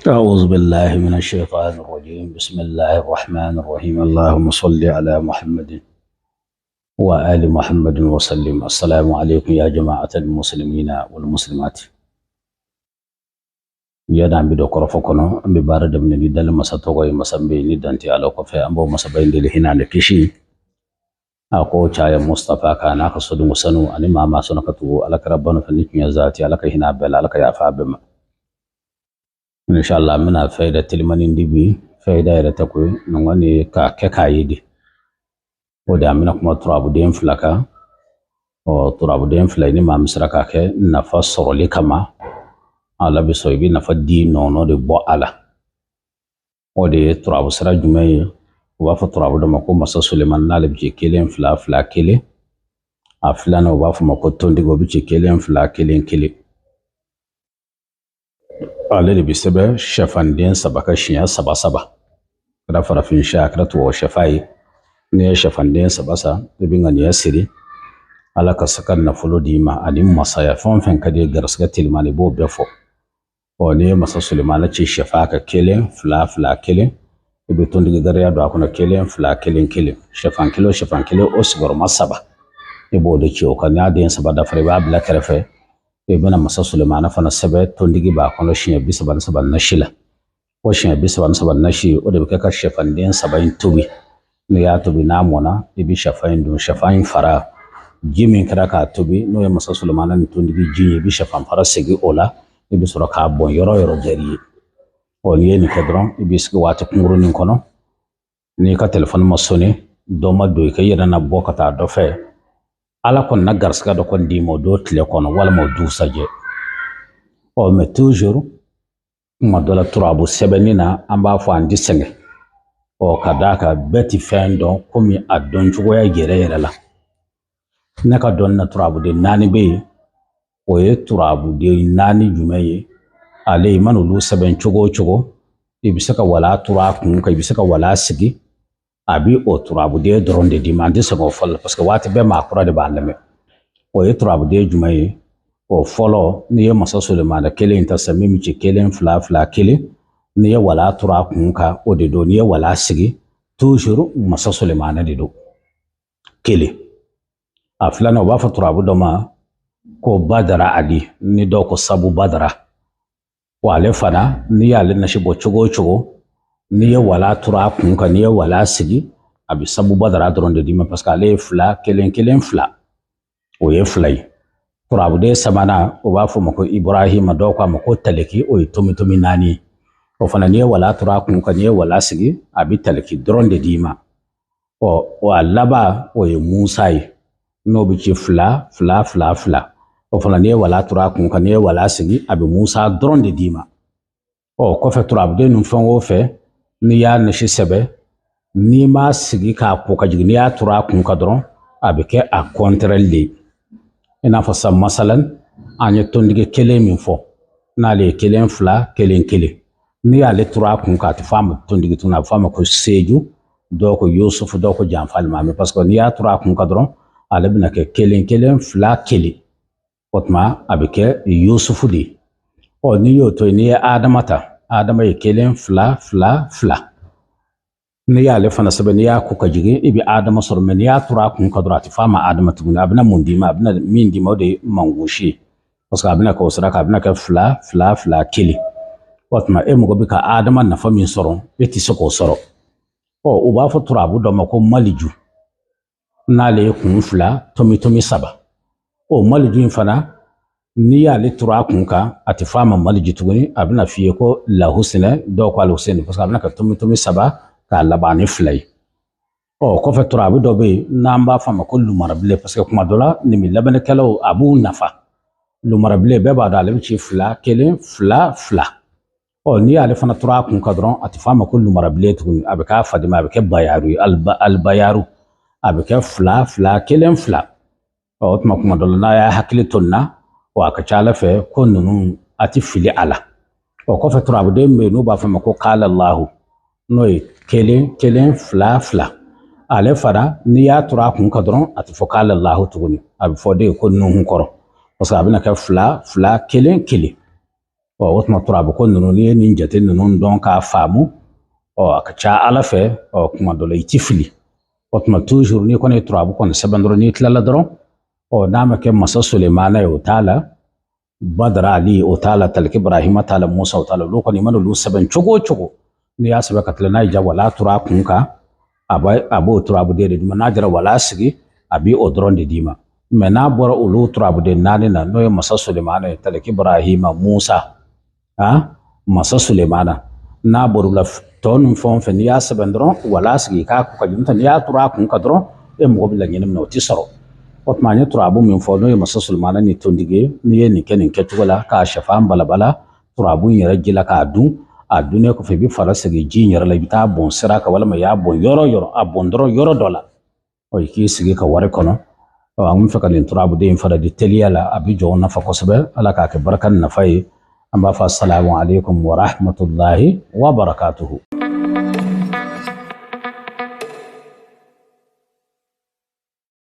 أعوذ بالله من الشيطان الرجيم. بسم الله الرحمن الرحيم. اللهم صل على محمد وآل محمد وسلم. السلام عليكم يا جماعة المسلمين والمسلمات. يدا بيدو كرفكنا ببارد من ندل مساتوغي مسامبي ندانتي على كفي أمبو مسابين دي هنا لكشي أكو شاي مصطفى كان أخصد مسنو أني ما سنكتو على كربنا فنيك يزاتي على كهنا بلا على كيافا بما إن شاء الله منا فايدة تلمانين دي بي فايدة يرتكوي نواني كايدي ودا منا كما ترابو دين فلاكا o turabu den fila ni ma misra ka kɛ nafa sɔrɔli kama ala bi so ibi nafa di nɔnɔ de bɔ ala o de ye turabu sira jumɛn ye u b'a fɔ turabu dɔ ma ko masa suleman n'ale bi ci kelen fila fila kelen a filanan u b'a fɔ ma ko tondigi o bi ci kelen fila kelen kelen ale de bi sɛbɛ shɛfanden saba ka siɲɛ saba saba kɛra farafin sɛ a kɛra tubabu shɛfa ye ni ye shɛfanden saba sa i bi ŋaniya siri ala ka saka nafolo di ma ani masaya fɛn fɛn ka di garisɛgɛ telimani b'o bɛɛ fɔ o ni ye masa sulemana ci shɛfa ka kelen fila fila kelen i bɛ tondigi gariya don a kɔnɔ kelen fila kelen kelen shɛfan kelen o sigiyɔrɔma saba i b'o de ci o kan n'a den saba dafara i b'a bila kɛrɛfɛ i bɛna masa sulemana fana sɛbɛ tondigi b'a kɔnɔ siɲɛ 37 na si la o siɲɛ 37 na si o de bɛ kɛ ka shɛfanden saba in tobi n'i y'a tobi n'a mɔna i bɛ shɛfa in dun shɛfa in fara ji min kɛra k'a tobi n'o ye masa sulemana ni tondigi ji ye i bɛ shɛfan fara segi o la i bɛ sɔrɔ k'a bɔn yɔrɔ yɔrɔ jɛri ye ɔ n'i ye nin kɛ dɔrɔn i b'i sigi waati kunkurunin kɔnɔ n'i ka telefɔni ma sɔnni dɔ ma don i ka yɛrɛ na bɔ ka taa dɔ fɛ ala kɔni na garisɛgɛ dɔ kɔni d'i ma o don tile kɔnɔ walima o dugusajɛ ɔ mɛ toujours kuma dɔ la turabu sɛbɛnni na an b'a fɔ an ti sɛgɛn ɔ ka d'a kan bɛɛ ti fɛn dɔn komi a dɔn cogoya yɛrɛ yɛrɛ la ne ka dɔn na turabuden naani bɛ yen o ye turabuden naani jumɛn ye ale i mana olu sɛbɛn cogo o cogo i bɛ se ka wala turu a kun kan i bɛ se ka wala sigi a bi o turabuden dɔrɔn de d'i ma an tɛ sɛgɛn o fɔlɔ la parce que waati bɛɛ maa kura de b'a lamɛn o ye turabuden jumɛn ye o fɔlɔ n'i ye masa sulemana kelen in ta sisan min bɛ ci kelen fila fila kelen n'i ye wala turu a kun kan o de don n'i ye wala sigi toujours masa sulemana de don kelen a filanan u b'a fɔ turabu dɔ ma ko badara ali ni dɔw ko sabu badara wa ale fana n'i y'ale nasi bɔ cogo o cogo n'i ye wala turu a kun kan n'i ye wala sigi a bɛ sabu badara dɔrɔn de d'i ma parce que ale ye fila kelen kelen fila o ye fila ye turabuden sabanan u b'a fɔ ma ko ibrahima dɔw k'a ma ko taliki o ye tomitomi naani ye o fana n'i ye wala turu a kun kan n'i ye wala sigi a bɛ taliki dɔrɔn de d'i ma ɔ a laban o ye musa ye n'o bɛ ci fila fila fila fila o fana n'i ye wala turu a kun kan n'i ye wala sigi a bɛ musa dɔrɔn de d'i ma ɔ kɔfɛ turabuden ninnu fɛn o fɛn n'i y'a nasi sɛbɛ n'i m'a sigi k'a ko ka jigin n'i y'a turu a kun kan dɔrɔn a bɛ kɛ a kɔntɛrɛli de ye i n'a fɔ sisan masalan an ye tondigi kelen min fɔ n'ale ye kelen fila kelen kelen n'i y'ale turu a kun kan a tɛ fɔ a ma tondigi tuguni a bɛ fɔ a ma ko seju dɔw ko yusufu dɔw ko janfalima parce que n'i y'a turu a kun kan dɔrɔn ale bɛna kɛ kelen kelen fila kelen o tuma a bɛ kɛ yusufu de ye ɔ n'i y'o to yen n'i ye adama ta adama ye kelen fila fila fila n'i y'ale fana sɛbɛn n'i y'a ko ka jigin i bɛ adama sɔrɔ mɛ n'i y'a turu a kun kan dɔrɔn a tɛ fɔ a ma adama tuguni a bɛna mun d'i ma a bɛna min d'i ma o de ye mangosi ye parce que a bɛna kɛ o sira kan a bɛna kɛ fila fila fila kelen o tuma e mago bɛ ka adama nafa min sɔrɔ e tɛ se k'o sɔrɔ ɔ u b'a fɔ turabu dɔ ma ko maliju n'ale ye kun fila tomitomi saba o maliju in fana n'i y'ale turu a kun kan a tɛ fɔ a ma maliju tuguni a bɛna f'i ye ko lahusinɛ dɔw ko alhuseni parce que a bɛna kɛ tomitomi saba k'a laban ni fila ye ɔ kɔfɛ turabu dɔ bɛ yen n'an b'a fɔ a ma ko lumarabile parce que kuma dɔ la nin bɛ labɛnnikɛlaw a b'u nafa lumarabile bɛɛ b'a dɔn ale bɛ ci fila kelen fila fila ɔ n'i y'ale fana turu a kun kan dɔrɔn a tɛ fɔ a ma ko lumarabile tuguni a bɛ k'a fadima a bɛ kɛ bayaru ye alibayaru a bɛ kɛ fila fila kelen fila o tuma kuma dɔ la n'a y'a hakili to nin na a ka ca ala fɛ ko ninnu a tɛ fili a la o kɔfɛ turabuden bɛ yen n'u b'a fɔ ma ko kala lahu n'o ye kelen kelen fila fila ale fana n'i y'a turu a kun kan dɔrɔn a tɛ fɔ kala lahu tuguni a bɛ fɔ de ko nuhu kɔrɔ parce que a bɛna kɛ fila fila kelen kelen wotuma turabu ko nunu ni ni jate nunu don ka faamu ka ca ala fɛ kuma dɔ la i ti fili wotuma toujours ni kɔni turabu kɔni sɛbɛn dɔrɔn ni tilala dɔrɔn n'a ma kɛ masa Sulemana ye o t'a la Badara Ali o t'a la Taliki Ibrahima t'a la Musa o t'a la olu kɔni mana olu sɛbɛn cogo o cogo n'i y'a sɛbɛn ka tila n'a ja wala tura kun kan a b'o turabu de d'i ma n'a jɛra wala sigi a bi o dɔrɔn de d'i ma mais n'a bɔra olu turabu de naani na n'o ye masa Sulemana ye Taliki Ibrahima Musa masa Sulemana n'a bɔra la tɔ ninnu fɛn o fɛn n'i y'a sɛbɛn dɔrɔn wala sigi k'a kun ka jigin n'i y'a tura kun kan dɔrɔn e mɔgɔ bɛ laɲini min na o ti sɔrɔ o tuma an ye turabu min fɔ n'o ye masa Sulemana ni tondigi n'i ye nin kɛ nin kɛcogo la k'a sɛfan balabala turabu in yɛrɛ ji la k'a dun a dunnen kɔfɛ i bɛ fara sigi ji in yɛrɛ la i bɛ taa bɔn sira kan walima i y'a bɔn yɔrɔ yɔrɔ a bɔn dɔrɔn yɔrɔ dɔ la i k'i sigi ka wari kɔnɔ an bɛ fɛ ka nin turabuden in fana di teliya la a bɛ jɔ nafa kosɛbɛ ala k'a kɛ barika ni nafa ye an b'a fɔ assalamu alaikum wa rahmatullahi wa barakatuhu